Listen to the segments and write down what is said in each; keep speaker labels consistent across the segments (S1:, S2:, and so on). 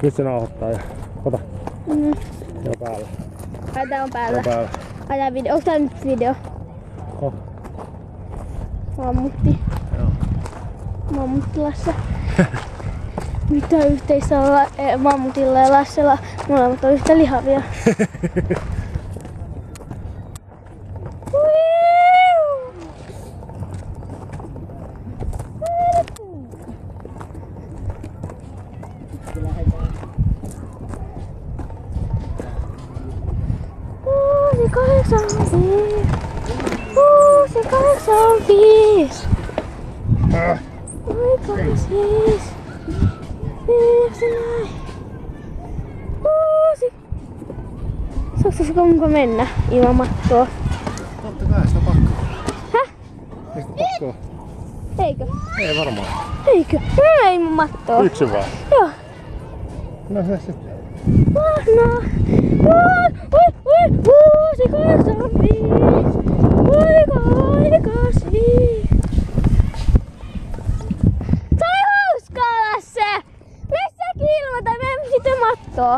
S1: Nyt se nauhoittaa ja ota. Se on päällä.
S2: Ai tää on päällä.
S1: Se on päällä.
S2: Ai tää video. Onks tää nyt video?
S1: Oh.
S2: Mammutti.
S1: Joo.
S2: Mammuttilassa. Mitä yhteistä on mammutilla ja Lassella? Molemmat on yhtä lihavia. Uusi 85. Oliko siis? Viimeksi näin. Uusi. Saako muka mennä ilman mattoa?
S1: Totta kai sitä pakko.
S2: Häh?
S1: Ei sitä pakko.
S2: Eikö?
S1: Ei varmaan.
S2: Eikö? No ei mun mattoa.
S1: Yksin vaan?
S2: Joo.
S1: No se sitten.
S2: Mahnaa. Uusi 85. Oikasi. Se oli hauskaa, Lasse! Missä kilmata? Me emme sitä mattoa.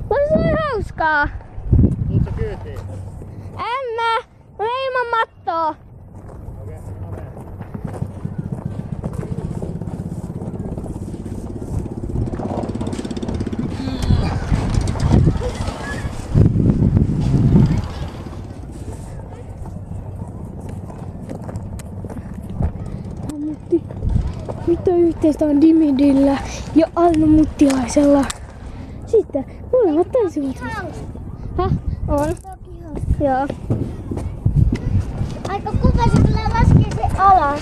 S2: Se oli hauskaa.
S1: Tuutko kyytiin?
S2: Emme! Me ilman mattoa.
S1: Okei, no mene.
S2: Mammutti. Mitä yhteistä on Dimidillä ja Anna Muttiaisella? Sitten molemmat tanssivat. Häh? On. Joo.
S3: Aika kuka se tulee laskee se alas.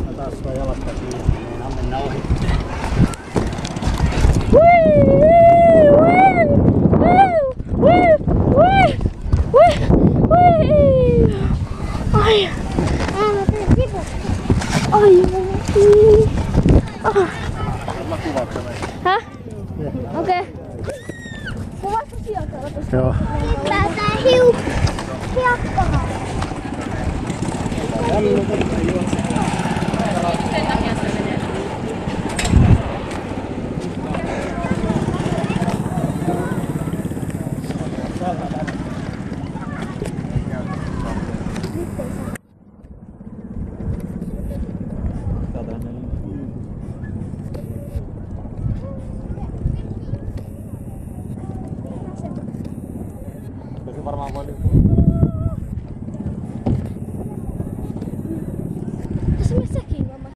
S1: Mä taas sua jalasta kiinni, niin mennä ohi.
S2: Ai.
S1: Mä kuvaat tämän.
S2: Häh? Okei. Kuvasta sieltä.
S1: Joo.
S3: Päätään hiukkahan.
S1: Se varmaan voi